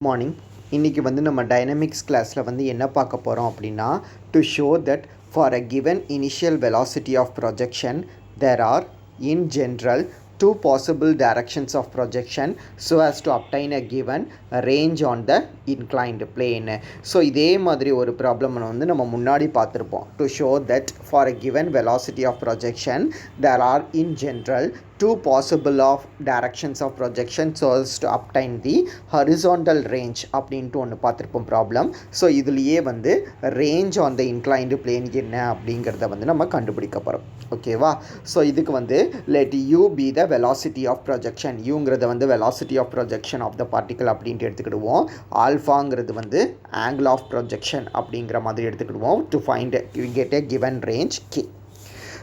Morning. இன்றைக்கி நம்ம dynamics கிளாஸில் என்ன பார்க்க போகிறோம் அப்படின்னா, to show that for a given initial velocity of projection there are in general two possible directions of projection so as to obtain a given range on the inclined plane. So இதே மாதிரி ஒரு problem நம்ம முன்னாடி பார்த்துருப்போம். To show that for a given velocity of projection there are in general two possible of directions of projection so as to obtain the horizontal range அப்படின்ட்டு ஒன்று பார்த்துருப்போம் problem. So இதுலேயே range on the inclined plane என்ன அப்படிங்கிறத நம்ம கண்டுபிடிக்க போகிறோம். ஓகேவா? ஸோ இதுக்கு let u be the velocity of projection. uங்கிறது velocity of projection of the particle அப்படின்ட்டு எடுத்துக்கிடுவோம். ஆல்ஃபாங்கிறது angle of projection அப்படிங்கிற மாதிரி எடுத்துக்கிடுவோம். to find get a given range k.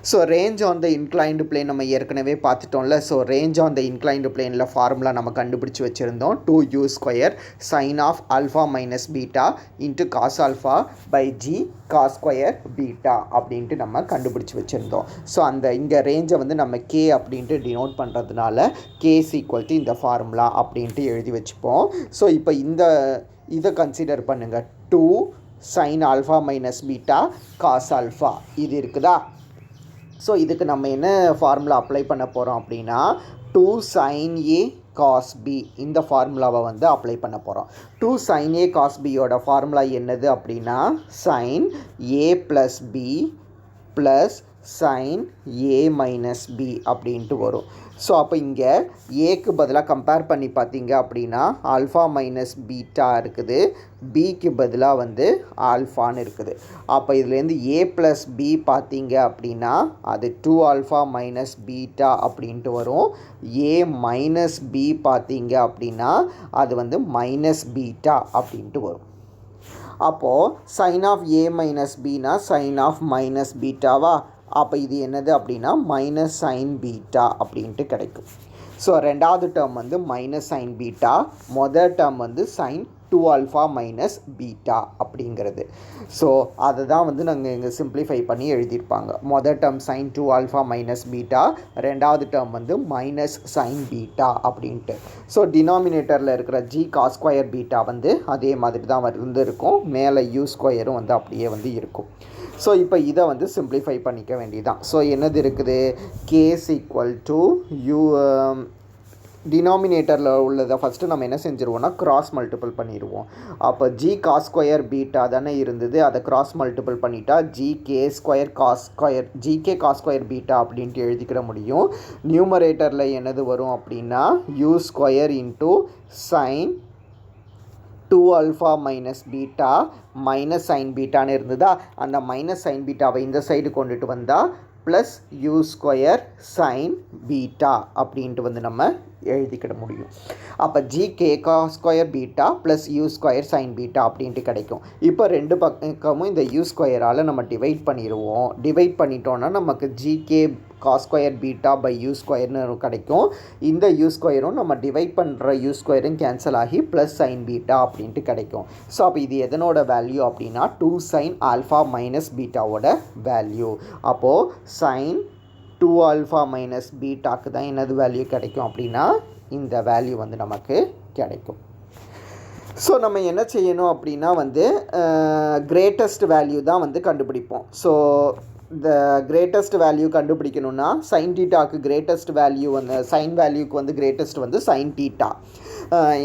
So range on the inclined plane நம்ம ஏற்கனவே பார்த்துட்டோம்ல. So range on the inclined பிளேனில் formula நம்ம கண்டுபிடிச்சி வச்சுருந்தோம். 2u² sin of alpha minus beta into cos alpha by G cos square beta அப்படின்ட்டு நம்ம கண்டுபிடிச்சி வச்சுருந்தோம். ஸோ அந்த இங்கே ரேஞ்சை நம்ம கே அப்படின்ட்டு டினோட் பண்ணுறதுனால கேஸ் ஈக்குவல் டு இந்த ஃபார்முலா அப்படின்ட்டு எழுதி வச்சுப்போம். ஸோ இப்போ இதை கன்சிடர் பண்ணுங்கள். 2 sin alpha minus beta cos alpha இது இருக்குதா? ஸோ இதுக்கு நம்ம என்ன ஃபார்முலா அப்ளை பண்ண போகிறோம் அப்படின்னா 2 sin a cos b இந்த ஃபார்முலாவை அப்ளை பண்ண போகிறோம். 2 sin a cos b யோட ஃபார்முலா என்னது அப்படின்னா sin a plus b plus sin a minus b அப்படின்ட்டு வரும். ஸோ அப்போ இங்கே ஏக்கு பதிலாக கம்பேர் பண்ணி பார்த்தீங்க அப்படின்னா ஆல்ஃபா மைனஸ் பீட்டா இருக்குது, பிக்கு பதிலாக ஆல்ஃபான்னு இருக்குது. அப்போ இதுலேருந்து ஏ ப்ளஸ் பி பார்த்தீங்க அப்படின்னா அது 2 ஆல்ஃபா மைனஸ் பீட்டா அப்படின்ட்டு வரும். ஏ மைனஸ் பி பார்த்தீங்க அப்படின்னா அது மைனஸ் பீட்டா அப்படின்ட்டு வரும். அப்போது சைன் ஆஃப் ஏ மைனஸ் பினா சைன் ஆஃப் மைனஸ் பீட்டாவா? அப்போ இது என்னது அப்படின்னா மைனஸ் சைன் பீட்டா அப்படின்ட்டு கிடைக்கும். ஸோ ரெண்டாவது டேர்ம் மைனஸ் சைன் பீட்டா, மொதல் term sine 2 alpha minus beta அப்படிங்கிறது. ஸோ அதை தான் நாங்கள் இங்கே சிம்ப்ளிஃபை பண்ணி எழுதியிருப்பாங்க. மொதல் term sine 2 alpha minus beta, ரெண்டாவது டேர்ம் மைனஸ் சைன் பீட்டா அப்படின்ட்டு. ஸோ டினாமினேட்டரில் இருக்கிற ஜி காஸ் ஸ்கொயர் பீட்டா அதே மாதிரி தான் இருக்கும். மேலே யூ ஸ்கொயரும் அப்படியே இருக்கும். ஸோ இப்போ இதை சிம்ப்ளிஃபை பண்ணிக்க வேண்டியதான். ஸோ என்னது இருக்குது? கேஸ் ஈக்குவல் டு யூ டினாமினேட்டரில் உள்ளதை ஃபஸ்ட்டு நம்ம என்ன செஞ்சுருவோம்னா கிராஸ் மல்டிபிள் பண்ணிடுவோம். அப்போ ஜி காஸ் ஸ்கொயர் பீட்டா தானே இருந்தது, அதை கிராஸ் மல்டிபிள் பண்ணிட்டா g k square cos square g k cos square beta அப்படின்ட்டு எழுதிக்கிட முடியும். நியூமரேட்டரில் என்னது வரும் அப்படின்னா u square into sine 2 alpha minus beta minus sine பீட்டான்னு இருந்ததா, அந்த மைனஸ் சைன் பீட்டாவை இந்த சைடு கொண்டுட்டு வந்தால் plus u square sine beta அப்படின்ட்டு நம்ம எழுதிக்கிட முடியும். அப்போ g k cos square beta plus u square sine beta அப்படின்ட்டு கிடைக்கும். இப்போ ரெண்டு பக்கமும் இந்த யூ ஸ்கொயரால் நம்ம டிவைட் பண்ணிடுவோம். டிவைட் பண்ணிட்டோன்னா நமக்கு G K cos square beta by U ஸ்கொயர்னு கிடைக்கும். இந்த யூ ஸ்கொயரும் நம்ம டிவைட் பண்ணுற யூ ஸ்கொயரும் கேன்சல் ஆகி ப்ளஸ் சைன் பீட்டா அப்படின்ட்டு கிடைக்கும். ஸோ அப்போ இது எதனோட வேல்யூ அப்படின்னா 2 சைன் ஆல்ஃபா மைனஸ் பீட்டாவோட வேல்யூ. அப்போது சைன் 2 ஆல்ஃபா மைனஸ் பீட்டாக்கு தான் என்னது வேல்யூ கிடைக்கும் அப்படின்னா இந்த வேல்யூ நமக்கு கிடைக்கும். ஸோ நம்ம என்ன செய்யணும் அப்படின்னா கிரேட்டஸ்ட் வேல்யூ தான் கண்டுபிடிப்போம். ஸோ இந்த கிரேட்டஸ்ட் வேல்யூ கண்டுபிடிக்கணும்னா சைன் டீட்டாக்கு கிரேட்டஸ்ட் வேல்யூ சைன் வேல்யூக்கு கிரேட்டஸ்ட் சைன் டீட்டா.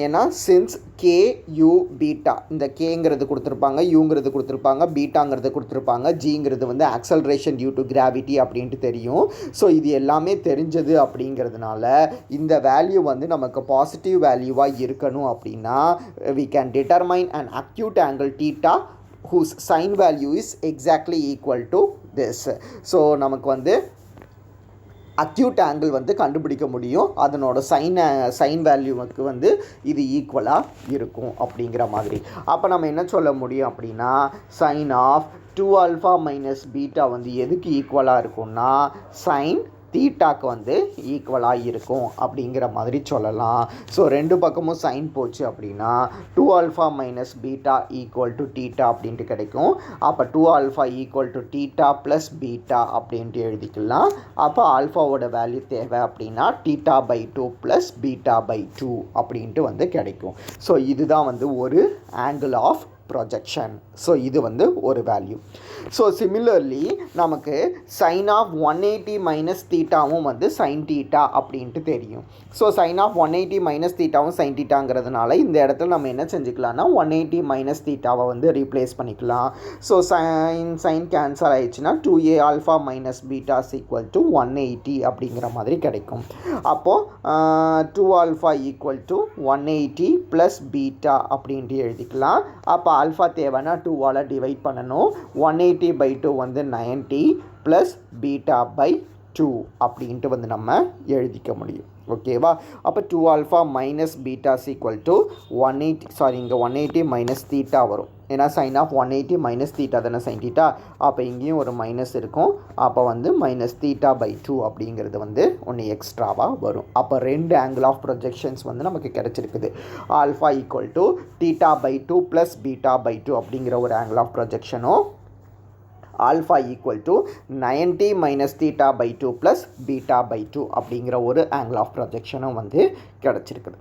ஏன்னா சின்ஸ் கே யூ பீட்டா, இந்த கேங்கிறது கொடுத்துருப்பாங்க, யூங்கிறது கொடுத்துருப்பாங்க, பீட்டாங்கிறது கொடுத்துருப்பாங்க, ஜிங்கிறது ஆக்சலரேஷன் டியூ டு கிராவிட்டி அப்படின்ட்டு தெரியும். ஸோ இது எல்லாமே தெரிஞ்சது அப்படிங்கிறதுனால இந்த வேல்யூ நமக்கு பாசிட்டிவ் வேல்யூவாக இருக்கணும் அப்படின்னா we can determine an acute angle theta whose sin value is exactly equal to this. So நமக்கு அக்யூட் ஆங்கிள் கண்டுபிடிக்க முடியும். அதனோட சைன் வேல்யூவுக்கு இது ஈக்குவலாக இருக்கும் அப்படிங்கிற மாதிரி. அப்போ நம்ம என்ன சொல்ல முடியும் அப்படின்னா sine of 2 alpha minus beta எதுக்கு ஈக்குவலாக இருக்கும்னா சைன் தீட்டாக்கு வந்து ஈக்குவலாக இருக்கும் அப்படிங்கிற மாதிரி சொல்லலாம். ஸோ ரெண்டு பக்கமும் சைன் போச்சு அப்படின்னா 2α minus beta equal to theta அப்படின்ட்டு கிடைக்கும். அப்போ 2α equal to theta plus beta அப்படின்ட்டு எழுதிக்கலாம். அப்போ ஆல்ஃபாவோட வேல்யூ தேவை அப்படின்னா θ/2 ப்ளஸ் β/2 அப்படின்ட்டு வந்து கிடைக்கும். ஸோ இதுதான் வந்து ஒரு ஆங்கிள் ஆஃப் ப்ரொஜெக்ஷன். ஸோ இது வந்து ஒரு வேல்யூ. ஸோ சிமிலர்லி நமக்கு சைன் ஆஃப் 180 மைனஸ் தீட்டாவும் வந்து சைன் தீட்டா அப்படின்ட்டு தெரியும். ஸோ சைன் ஆஃப் 180 மைனஸ் தீட்டாவும் சைன் தீட்டாங்கிறதுனால இந்த இடத்துல நம்ம என்ன செஞ்சுக்கலாம்னா 180 மைனஸ் தீட்டாவை வந்து ரீப்ளேஸ் பண்ணிக்கலாம். ஸோ சைன் கேன்சல் ஆயிடுச்சுன்னா 2a alpha minus beta equal to 180 அப்படிங்கிற மாதிரி கிடைக்கும். அப்போது 2α ஈக்குவல் டு 180 ப்ளஸ் பீட்டா அப்படின்ட்டு எழுதிக்கலாம். அப்போ ஆல்ஃபா தேவைன்னா 2ஆல் டிவைட் பண்ணணும். 180/2 வந்து 90 ப்ளஸ் β/2 அப்படின்ட்டு வந்து நம்ம எழுதிக்க முடியும். ஓகேவா? அப்போ 2α மைனஸ் பீட்டா ஈக்குவல் டு 180 இங்கே 180 மைனஸ் தீட்டா வரும். ஏன்னா சைன் ஆஃப் 180 மைனஸ் தீட்டா தானே சைன் தீட்டா. அப்போ இங்கேயும் ஒரு மைனஸ் இருக்கும். அப்போ வந்து மைனஸ் θ/2 அப்படிங்கிறது வந்து ஒன்று எக்ஸ்ட்ராவாக வரும். அப்போ ரெண்டு ஆங்கிள் ஆஃப் ப்ரொஜெக்ஷன்ஸ் வந்து நமக்கு கிடச்சிருக்குது. ஆல்ஃபா ஈக்குவல் டு θ/2 ப்ளஸ் β/2 அப்படிங்கிற ஒரு ஆங்கிள் ஆஃப் ப்ரொஜெக்ஷனும் alpha equal to 90 minus θ/2 plus β/2 அப்படிங்கிற ஒரு ஆங்கிள் ஆஃப் ப்ரொஜெக்ஷனும் வந்து கிடச்சிருக்குது.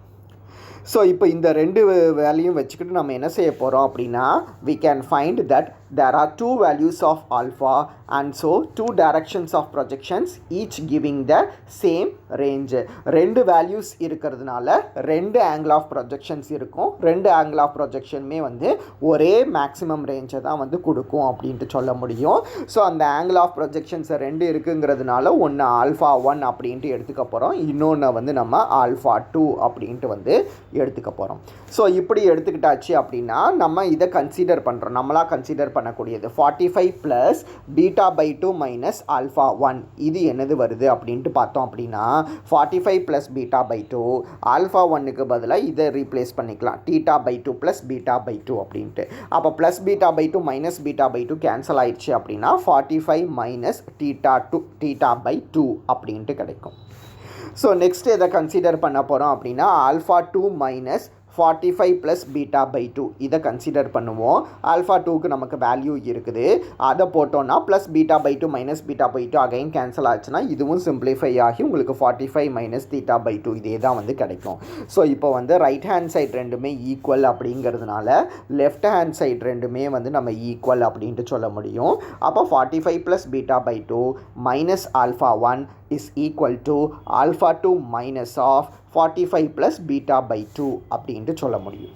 ஸோ இப்போ இந்த ரெண்டு வேல்யூயும் வச்சுக்கிட்டு நம்ம என்ன செய்ய போகிறோம் அப்படின்னா we can find that there are two values of alpha and so two directions of projections each giving the same range. ரெண்டு வேல்யூஸ் இருக்கிறதுனால ரெண்டு ஆங்கிள் ஆஃப் ப்ரொஜெக்ஷன்ஸ் இருக்கும். ரெண்டு ஆங்கிள் ஆஃப் ப்ரொஜெக்ஷனுமே வந்து ஒரே மேக்ஸிமம் ரேஞ்சை தான் வந்து கொடுக்கும் அப்படின்ட்டு சொல்ல முடியும். ஸோ அந்த ஆங்கிள் ஆஃப் ப்ரொஜெக்ஷன்ஸ் ரெண்டு இருக்குங்கிறதுனால ஒன்று ஆல்ஃபா 1 அப்படின்ட்டு எடுத்துக்க போகிறோம். இன்னொன்று வந்து நம்ம ஆல்ஃபா 2 அப்படின்ட்டு வந்து எடுத்துக்க போகிறோம். ஸோ இப்படி எடுத்துக்கிட்டாச்சு அப்படின்னா நம்ம இதை கன்சிடர் பண்ணுறோம். நம்மளாக கன்சிடர் பண்ணக்கூடியது 45 ப்ளஸ் β/2 மைனஸ் ஆல்ஃபா 1 இது என்னது வருது அப்படின்ட்டு பார்த்தோம் அப்படின்னா 45 ப்ளஸ் β/2 ஆல்ஃபா 1க்கு பதிலாக இதை ரீப்ளேஸ் பண்ணிக்கலாம் θ/2 ப்ளஸ் β/2 அப்படின்ட்டு. அப்போ ப்ளஸ் β/2 மைனஸ் β/2 கேன்சல் ஆயிடுச்சு அப்படின்னா 45 மைனஸ் θ/2 அப்படின்ட்டு கிடைக்கும். ஸோ நெக்ஸ்ட் எதை கன்சிடர் பண்ண போகிறோம் அப்படின்னா ஆல்ஃபா 2 மைனஸ் 45 ப்ளஸ் β/2 இதை கன்சிடர் பண்ணுவோம். ஆல்ஃபா 2க்கு நமக்கு வேல்யூ இருக்குது. அதை போட்டோன்னா ப்ளஸ் β/2 மைனஸ் β/2 அகைன் கேன்சல் ஆச்சுன்னா இதுவும் சிம்பிளிஃபை ஆகி உங்களுக்கு 45 மைனஸ் θ/2 இதே தான் வந்து கிடைக்கும். ஸோ இப்போ வந்து ரைட் ஹேண்ட் சைடு ரெண்டுமே ஈக்குவல் அப்படிங்கிறதுனால லெஃப்ட் ஹேண்ட் சைடு ரெண்டுமே வந்து நம்ம ஈக்குவல் அப்படின்ட்டு சொல்ல முடியும். அப்போ 45 plus β/2 minus alpha 1 is equal to alpha 2 minus of 45 plus β/2 அப்படின்ட்டு சொல்ல முடியும்.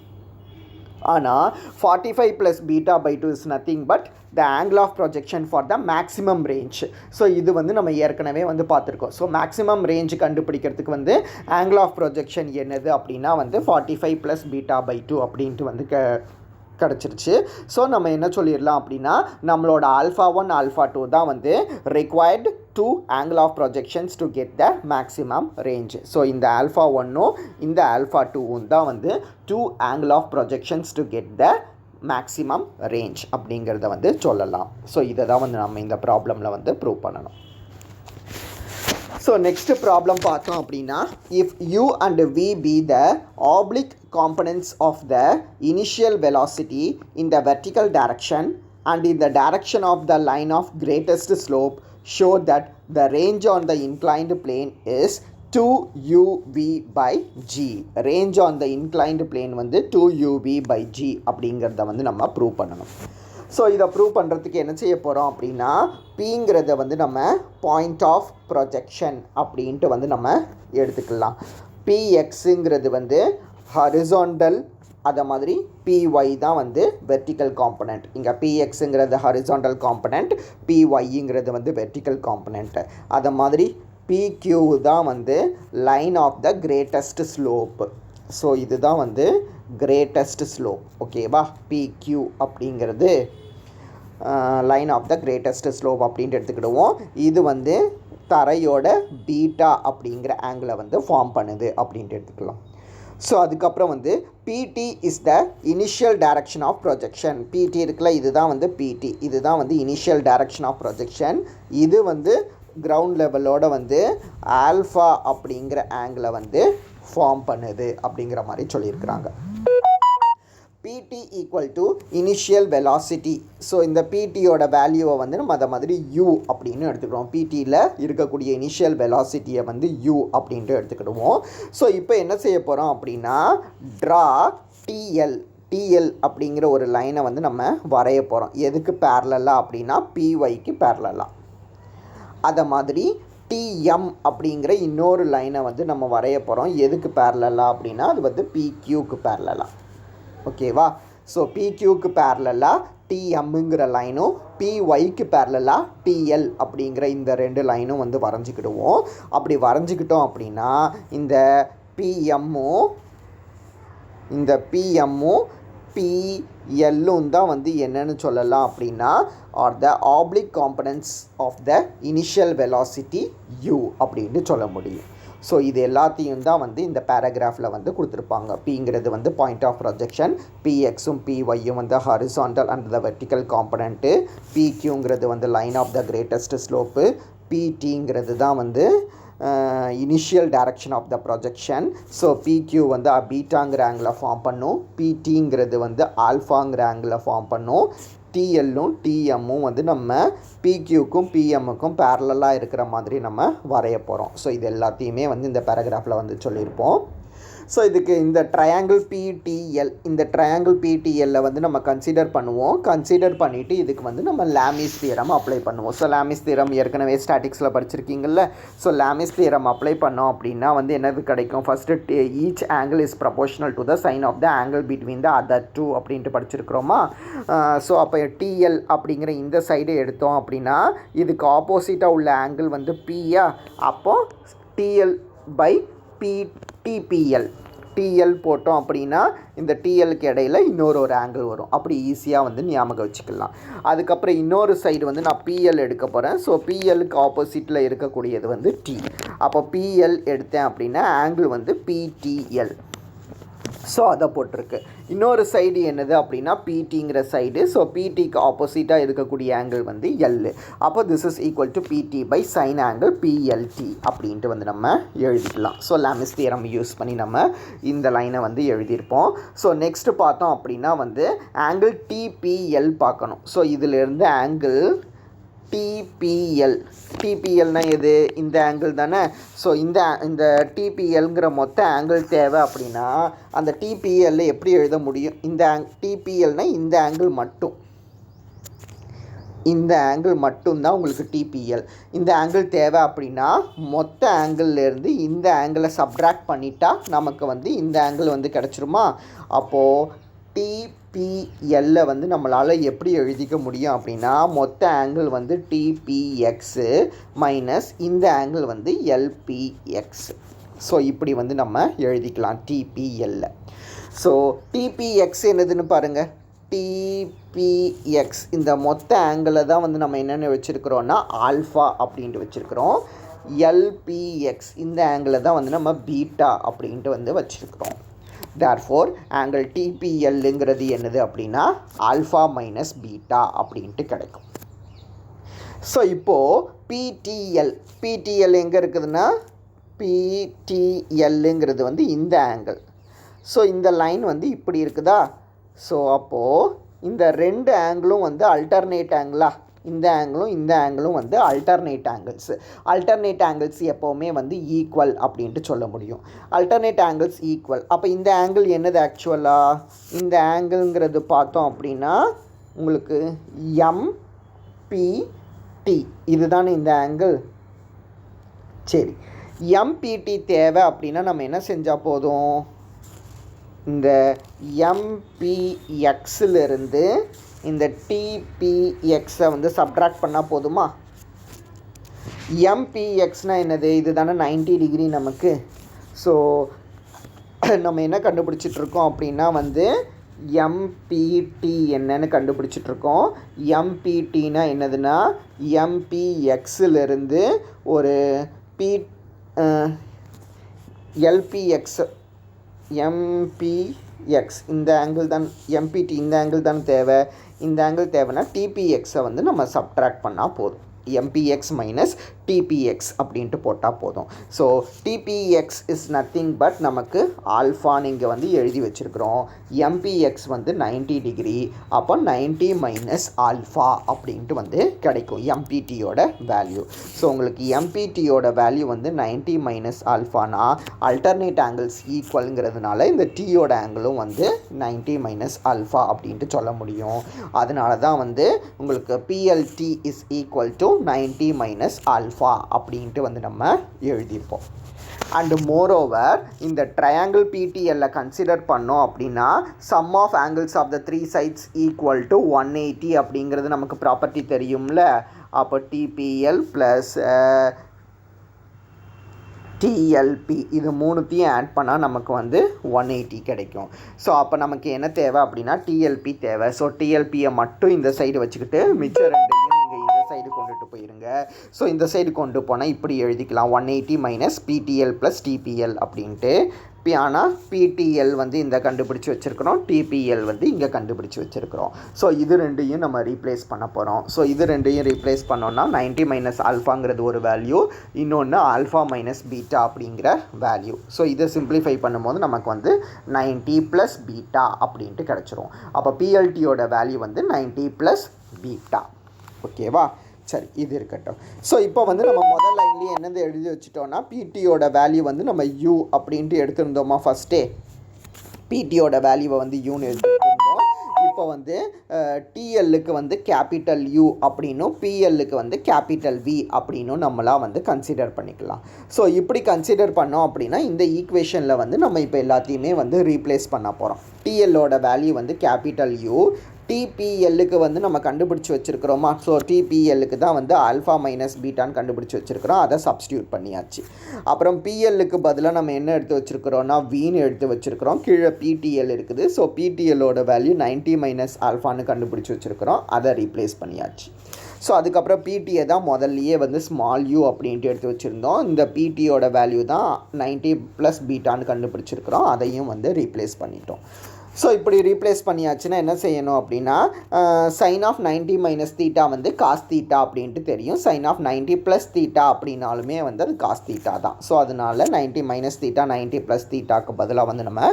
ஆனால் 45 plus β/2 is nothing but the angle of projection for the maximum range. So இது வந்து நம்ம ஏற்கனவே வந்து பார்த்துருக்கோம். ஸோ மேக்ஸிமம் ரேஞ்ச் கண்டுபிடிக்கிறதுக்கு வந்து angle of projection என்னது அப்படின்னா வந்து 45 plus β/2 அப்படின்ட்டு வந்து கிடச்சிருச்சு. ஸோ நம்ம என்ன சொல்லிடலாம் அப்படின்னா நம்மளோட ஆல்ஃபா 1 ஆல்ஃபா 2 தான் வந்து required two angle of projections to get the maximum range. So இந்த ஆல்ஃபா 1ம் இந்த ஆல்ஃபா 2ம் தான் வந்து two angle of projections to get the maximum range அப்படிங்கிறத வந்து சொல்லலாம். ஸோ இதை தான் வந்து நம்ம இந்த ப்ராப்ளமில் வந்து ப்ரூவ் பண்ணணும். ஸோ நெக்ஸ்ட் ப்ராப்ளம் பார்த்தோம் அப்படின்னா if u and v be the oblique components of the initial velocity in the vertical direction and in the direction of the line of greatest slope, show that the range on the inclined plane is 2uv/g. range on the inclined plane வந்து 2uv/g அப்படிங்கிறத வந்து நம்ம prove பண்ணணும். So இதை prove பண்ணுறதுக்கு என்ன செய்ய போகிறோம் அப்படின்னா பிங்கிறத வந்து நம்ம பாயிண்ட் ஆஃப் ப்ரொஜெக்ஷன் அப்படின்ட்டு வந்து நம்ம எடுத்துக்கலாம். pxங்கிறது வந்து ஹரிசாண்டல், அதை மாதிரி py தான் வந்து வெர்டிக்கல் காம்பனண்ட். இங்கே pxங்கிறது ஹரிசாண்டல் காம்பனண்ட், pyங்கிறது வந்து வெர்டிக்கல் காம்பனண்ட். அதை மாதிரி pq தான் வந்து line of the greatest slope. So இதுதான் வந்து கிரேட்டஸ்ட் ஸ்லோப். ஓகேவா? pq அப்படிங்கிறது line of the greatest slope அப்படின்ட்டு எடுத்துக்கிடுவோம். இது வந்து தரையோட பீட்டா அப்படிங்கிற ஆங்கிளை வந்து ஃபார்ம் பண்ணுது அப்படின்ட்டு எடுத்துக்கலாம். ஸோ அதுக்கப்புறம் வந்து PT is the initial direction of projection. PT இருக்குல்ல, இதுதான் வந்து PT, இதுதான் வந்து இனிஷியல் டைரக்ஷன் ஆஃப் ப்ரொஜெக்ஷன். இது வந்து கிரவுண்ட் லெவலோட வந்து ஆல்ஃபா அப்படிங்கிற ஆங்கிளை வந்து ஃபார்ம் பண்ணுது அப்படிங்கிற மாதிரி சொல்லியிருக்கிறாங்க. PT equal to initial velocity. So இந்த பிடியோட வேல்யூவை வந்து நம்ம அதை மாதிரி U அப்படின்னு எடுத்துக்கிறோம். பிடியில் இருக்கக்கூடிய இனிஷியல் வெலாசிட்டியை வந்து U அப்படின்ட்டு எடுத்துக்கிடுவோம். ஸோ இப்போ என்ன செய்ய போகிறோம் அப்படின்னா ட்ரா TL அப்படிங்கிற ஒரு லைனை வந்து நம்ம வரைய போகிறோம். எதுக்கு பேரலலாக அப்படின்னா PYக்கு பேரலலாக. அதை மாதிரி TM அப்படிங்கிற இன்னொரு லைனை வந்து நம்ம வரைய போகிறோம். எதுக்கு பேரலலாக அப்படின்னா அது வந்து PQக்கு பேரலலாக. ஓகேவா? ஸோ PQக்கு பேரலலாக TMங்கிற லைனும் PYக்கு பேரலலாக TL அப்படிங்கிற இந்த ரெண்டு லைனும் வந்து வரைஞ்சிக்கிடுவோம். அப்படி வரைஞ்சிக்கிட்டோம் அப்படின்னா இந்த PMமும் PLம் தான் வந்து என்னன்னு சொல்லலாம் அப்படின்னா are the oblique components of the initial velocity U அப்படின்னு சொல்ல முடியும். ஸோ இது எல்லாத்தையும் தான் வந்து இந்த பேராகிராஃபில் வந்து கொடுத்துருப்பாங்க. Pங்கிறது வந்து பாயிண்ட் ஆஃப் ப்ரொஜெக்ஷன், PXும் PYயும் வந்து horizontal and the vertical component, PQங்கிறது வந்து line of the greatest slope, PTங்கிறது தான் வந்து initial direction of the projection. So PQ வந்து பீட்டாங்கிற ஆங்கிளை ஃபார்ம் பண்ணும், PTங்கிறது வந்து ஆல்ஃபாங்கிற ஆங்கிளை ஃபார்ம் பண்ணும், TLும் TMும் வந்து நம்ம PQக்கும் PMக்கும் பேரலாக இருக்கிற மாதிரி நம்ம வரைய போகிறோம். ஸோ இது எல்லாத்தையுமே வந்து இந்த பேராகிராஃபில் வந்து சொல்லியிருப்போம். ஸோ இதுக்கு இந்த ட்ரையாங்கிள் PTLல வந்து நம்ம கன்சிடர் பண்ணிவிட்டு இதுக்கு வந்து நம்ம லாமிஸ் தியரம் அப்ளை பண்ணுவோம். ஸோ லாமிஸ் தியரம் ஏற்கனவே ஸ்டாட்டிக்ஸில் படிச்சிருக்கீங்கள்ல. ஸோ லாமிஸ் தியரம் அப்ளை பண்ணோம் அப்படின்னா வந்து என்னது கிடைக்கும்? First each angle is proportional to the sine of the angle between the other two அப்படின்ட்டு படிச்சிருக்கிறோமா. ஸோ அப்போ TL அப்படிங்கிற இந்த சைடு எடுத்தோம் அப்படின்னா இதுக்கு ஆப்போசிட்டாக உள்ள ஆங்கிள் வந்து Pயா, அப்போது TL/TPL போட்டோம் அப்படின்னா இந்த TLக்கு இடையில் இன்னொரு ஆங்கிள் வரும். அப்படி ஈஸியாக வந்து ஞாபகம் வச்சுக்கலாம். அதுக்கப்புறம் இன்னொரு சைடு வந்து நான் PL எடுக்க போகிறேன். ஸோ PLக்கு ஆப்போசிட்டில் இருக்கக்கூடியது வந்து T. அப்போ PL எடுத்தேன் அப்படின்னா ஆங்கிள் வந்து PTL. ஸோ அதை போட்டிருக்கு. இன்னொரு சைடு என்னது அப்படின்னா PTங்கிற சைடு. ஸோ PTக்கு ஆப்போசிட்டாக இருக்கக்கூடிய ஆங்கிள் வந்து L. அப்போ this is equal to PT/sin angle PLT அப்படின்ட்டு வந்து நம்ம எழுதிக்கலாம். ஸோ லாமிஸ் தியரம் யூஸ் பண்ணி நம்ம இந்த லைனை வந்து எழுதியிருப்போம். ஸோ நெக்ஸ்ட்டு பார்த்தோம் அப்படின்னா வந்து ஆங்கிள் TPL பார்க்கணும். ஸோ இதிலிருந்து ஆங்கிள் TPLனால் எது? இந்த ஆங்கிள் தானே. ஸோ இந்த TPLங்கிற மொத்த ஆங்கிள் தேவை அப்படின்னா அந்த TPL எப்படி எழுத முடியும்? TPLனால் இந்த ஆங்கிள் மட்டும்தான் உங்களுக்கு TPL. இந்த ஆங்கிள் தேவை அப்படின்னா மொத்த ஆங்கிள்லேருந்து இந்த ஆங்கிளை சப்ட்ராக்ட் பண்ணிட்டா நமக்கு வந்து இந்த ஆங்கிள் வந்து கிடச்சிருமா. அப்போது TPL வந்து நம்மளால் எப்படி எழுதிக்க முடியும் அப்படின்னா மொத்த ஆங்கிள் வந்து TPX மைனஸ் இந்த ஆங்கிள் வந்து LPX. ஸோ இப்படி வந்து நம்ம எழுதிக்கலாம் TPL. ஸோ TPX என்னதுன்னு பாருங்கள். TPX இந்த மொத்த ஆங்கிளை தான் வந்து நம்ம என்னென்னு வச்சுருக்கிறோன்னா ஆல்ஃபா அப்படின்ட்டு வச்சுருக்கிறோம். LPX இந்த ஆங்கிளை தான் வந்து நம்ம பீட்டா அப்படின்ட்டு வந்து வச்சுருக்கிறோம். therefore ஆங்கிள் TPLங்கிறது என்னது அப்படின்னா ஆல்ஃபா மைனஸ் பீட்டா அப்படின்ட்டு கிடைக்கும். ஸோ இப்போது PTL எங்கே இருக்குதுன்னா PTLங்கிறது வந்து இந்த ஆங்கிள். ஸோ இந்த லைன் வந்து இப்படி இருக்குதா. ஸோ அப்போது இந்த ரெண்டு ஆங்கிளும் வந்து அல்டர்னேட் ஆங்கிளா. இந்த ஆங்கிளும் வந்து அல்டர்னேட் ஆங்கிள்ஸ் எப்போவுமே வந்து ஈக்குவல் அப்படின்ட்டு சொல்ல முடியும். Alternate angles equal. அப்போ இந்த ஆங்கிள் என்னது ஆக்சுவலாக? இந்த ஆங்கிள்ங்கிறது பார்த்தோம் அப்படின்னா உங்களுக்கு MPT இதுதானே இந்த ஆங்கிள். சரி, MPT தேவை அப்படின்னா நம்ம என்ன செஞ்சால் போதும்? இந்த MPXலிருந்து இந்த TPXை வந்து சப்ட்ராக்ட் பண்ணால் போதுமா? MPXனால் என்னது? இது தானே 90 டிகிரி நமக்கு. ஸோ நம்ம என்ன கண்டுபிடிச்சிட்ருக்கோம் அப்படின்னா வந்து MPT என்னன்னு கண்டுபிடிச்சிட்ருக்கோம். MPTனா என்னதுன்னா MPXலிருந்து ஒரு MPX இந்த ஆங்கிள் தான். MPT இந்த ஆங்கிள் தான் தேவை. இந்த ஆங்கிள் தேவைன்னா TPXை வந்து நம்ம சப்ட்ராக்ட் பண்ணால் போதும். mpx மைனஸ் டிபிஎக்ஸ் அப்படின்ட்டு போட்டால் போதும். So DBX is nothing but நமக்கு ஆல்ஃபான்னு இங்கே வந்து எழுதி வச்சுருக்கிறோம். mpx வந்து 90 டிகிரி, அப்போ 90 மைனஸ் ஆல்ஃபா அப்படின்ட்டு வந்து கிடைக்கும் mptயோட வேல்யூ. ஸோ உங்களுக்கு mptயோட வேல்யூ வந்து 90 மைனஸ் ஆல்ஃபானா அல்டர்னேட் ஆங்கிள்ஸ் ஈக்குவலுங்கிறதுனால இந்த டீயோட ஆங்கிளும் வந்து 90 மைனஸ் ஆல்ஃபா அப்படின்ட்டு சொல்ல முடியும். அதனால தான் வந்து உங்களுக்கு PLT is equal to 90 minus alpha அப்படின்ட்டு வந்து நம்ம எழுதியிருப்போம். அண்டு மோரோவர் இந்த ட்ரையாங்கிள் PTL கன்சிடர் பண்ணோம் அப்படின்னா sum of angles of the 3 sides equal to 180 அப்படிங்கிறது நமக்கு ப்ராப்பர்ட்டி தெரியும்ல. அப்போ TPL ப்ளஸ் TLP இது மூணுத்தையும் ஆட் பண்ணால் நமக்கு வந்து 180 கிடைக்கும். ஸோ அப்போ நமக்கு என்ன தேவை அப்படின்னா TLP தேவை. ஸோ TLPயை மட்டும் இந்த சைடு வச்சுக்கிட்டு மிச்சம் ரெண்டையும் நீங்கள் இந்த சைடு கொண்டுட்டு போயிருங்க. ஸோ இந்த சைடு கொண்டு போனால் இப்படி எழுதிக்கலாம் 180 மைனஸ் PTL ப்ளஸ் TPL அப்படின்ட்டு. ஆனால் PTL வந்து இந்த கண்டுபிடிச்சி வச்சுருக்கிறோம், TPL வந்து இங்கே கண்டுபிடிச்சி வச்சுருக்கிறோம். ஸோ இது ரெண்டையும் நம்ம ரீப்ளேஸ் பண்ண போகிறோம். ஸோ இது ரெண்டையும் ரீப்ளேஸ் பண்ணோன்னா 90 மைனஸ் ஆல்ஃபாங்கிறது ஒரு வேல்யூ, இன்னொன்று ஆல்ஃபா மைனஸ் பீட்டா அப்படிங்கிற வேல்யூ. ஸோ இதை சிம்பிளிஃபை பண்ணும்போது நமக்கு வந்து 90 ப்ளஸ் பீட்டா அப்படின்ட்டு கிடச்சிரும். அப்போ PLTயோட வேல்யூ வந்து 90 ப்ளஸ் பீட்டா. ஓகேவா? சரி, இது இருக்கட்டும். ஸோ இப்போ வந்து நம்ம முதல் லைன்லேயே என்னது எழுதி வச்சுட்டோன்னா பிடியோட வேல்யூ வந்து நம்ம யூ அப்படின்ட்டு எடுத்துருந்தோமா. ஃபஸ்ட்டே பிடியோட வேல்யூவை வந்து யூன்னு எடுத்துருந்தோம். இப்போ வந்து டிஎல்லுக்கு வந்து கேபிட்டல் யூ அப்படின்னும் பிஎல்லுக்கு வந்து கேபிட்டல் வி அப்படின்னும் நம்மளாம் வந்து கன்சிடர் பண்ணிக்கலாம். ஸோ இப்படி கன்சிடர் பண்ணோம் அப்படின்னா இந்த ஈக்குவேஷனில் வந்து நம்ம இப்போ எல்லாத்தையுமே வந்து ரீப்ளேஸ் பண்ண போகிறோம். டிஎல்லோட வேல்யூ வந்து கேபிட்டல் யூ, டிபிஎல்லுக்கு வந்து நம்ம கண்டுபிடிச்சி வச்சுருக்கிறோமா. ஸோ டிபிஎல்லுக்கு தான் வந்து ஆல்ஃபா மைனஸ் பீட்டான்னு கண்டுபிடிச்சி வச்சுருக்கிறோம், அதை சப்ஸ்டியூட் பண்ணியாச்சு. அப்புறம் பிஎல்லுக்கு பதிலாக நம்ம என்ன எடுத்து வச்சுருக்கிறோன்னா வீன்னு எடுத்து வச்சுருக்கிறோம். கீழே பிடிஎல் இருக்குது. ஸோ பிடிஎல்லோட வேல்யூ 90 மைனஸ் ஆல்ஃபான்னு கண்டுபிடிச்சி வச்சுருக்கிறோம், அதை ரீப்ளேஸ் பண்ணியாச்சு. ஸோ அதுக்கப்புறம் பிடியை தான் முதல்லையே வந்து ஸ்மால் யூ அப்படின்ட்டு எடுத்து வச்சுருந்தோம். இந்த பிடியோட வேல்யூ தான் 90 ப்ளஸ் பீட்டான்னு கண்டுபிடிச்சிருக்கிறோம், அதையும் வந்து ரீப்ளேஸ் பண்ணிட்டோம். ஸோ இப்படி ரீப்ளேஸ் பண்ணியாச்சுன்னா என்ன செய்யணும் அப்படின்னா சைன் ஆஃப் 90 மைனஸ் தீட்டா வந்து காஸ் தீட்டா அப்படின்ட்டு தெரியும். சைன் ஆஃப் 90 ப்ளஸ் தீட்டா அப்படின்னாலுமே வந்து அது காஸ் தீட்டா தான். ஸோ அதனால 90 மைனஸ் தீட்டா 90 ப்ளஸ் தீட்டாக்கு பதிலாக வந்து நம்ம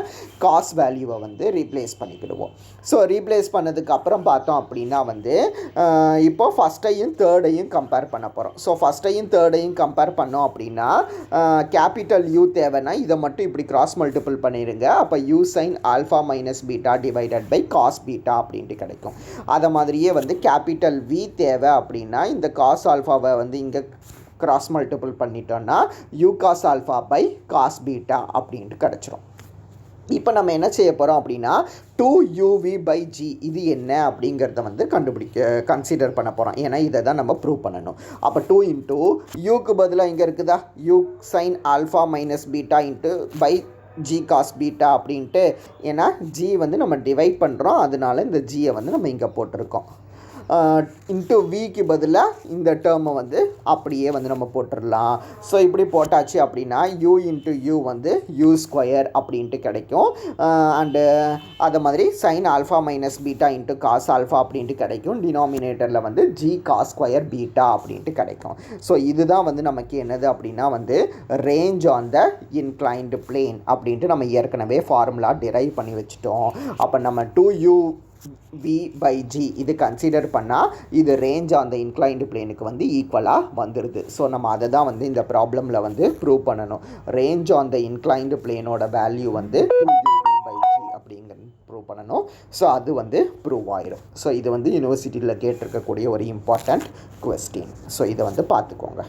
காஸ் வேல்யூவை வந்து ரீப்ளேஸ் பண்ணிக்கிடுவோம். ஸோ ரீப்ளேஸ் பண்ணதுக்கு அப்புறம் பார்த்தோம் அப்படின்னா வந்து இப்போது ஃபஸ்ட்டையும் தேர்டையும் கம்பேர் பண்ண போகிறோம். ஸோ ஃபஸ்ட்டையும் தேர்டையும் கம்பேர் பண்ணோம் அப்படின்னா கேபிட்டல் யூ தேவைன்னா இதை மட்டும் இப்படி கிராஸ் மல்டிபிள் பண்ணிடுங்க. அப்போ U sine alpha minus beta divided by cos beta அப்படின்ட்டு கிடைக்கும். அதை மாதிரியே வந்து கேபிட்டல் வி தேவை அப்படின்னா இந்த காஸ் ஆல்ஃபாவை வந்து இங்கே கிராஸ் மல்டிபிள் பண்ணிட்டோன்னா u cos alpha by cos beta அப்படின்ட்டு கிடச்சிரும். இப்போ நம்ம என்ன செய்ய போகிறோம் அப்படின்னா 2uv/g இது என்ன அப்படிங்கிறத வந்து கன்சிடர் பண்ண போகிறோம். ஏன்னா இதை தான் நம்ம ப்ரூவ் பண்ணணும். அப்போ 2 இன்ட்டு யூக்கு பதிலாக இங்கே இருக்குதா u sine alpha minus beta into by G cos beta அப்படின்ட்டு. ஏன்னா ஜி வந்து நம்ம டிவைட் பண்ணுறோம், அதனால இந்த ஜியை வந்து நம்ம இங்கே போட்டிருக்கோம். இன்ட்டு விக்கு பதிலாக இந்த டேர்மை வந்து அப்படியே வந்து நம்ம போட்டுடலாம். ஸோ இப்படி போட்டாச்சு அப்படின்னா யூ இன்ட்டு யூ வந்து யூ ஸ்கொயர் அப்படின்ட்டு கிடைக்கும். அண்டு அதை மாதிரி sine alpha minus beta into cos alpha அப்படின்ட்டு கிடைக்கும். டினாமினேட்டரில் வந்து ஜி காஸ் ஸ்கொயர் பீட்டா அப்படின்ட்டு கிடைக்கும். ஸோ இதுதான் வந்து நமக்கு என்னது அப்படின்னா வந்து range on the inclined plane அப்படின்ட்டு நம்ம ஏற்கனவே ஃபார்முலா டிரைவ் பண்ணி வச்சுட்டோம். அப்போ நம்ம 2uv/g இது கன்சிடர் பண்ணால் இது ரேஞ்ச் ஆன் த இன்க்ளைன்டு பிளேனுக்கு வந்து ஈக்குவலாக வந்துடுது. ஸோ நம்ம அதை தான் வந்து இந்த ப்ராப்ளமில் வந்து ப்ரூவ் பண்ணணும். ரேஞ்ச் ஆன் த இன்க்ளைன்டு பிளேனோட வேல்யூ வந்து 2uv/g அப்படிங்கிறது ப்ரூவ் பண்ணணும். ஸோ அது வந்து ப்ரூவ் ஆயிரும். ஸோ இது வந்து யூனிவர்சிட்டியில் கேட்டிருக்கக்கூடிய ஒரு இம்பார்ட்டண்ட் கொஸ்டின். ஸோ இதை வந்து பார்த்துக்கோங்க.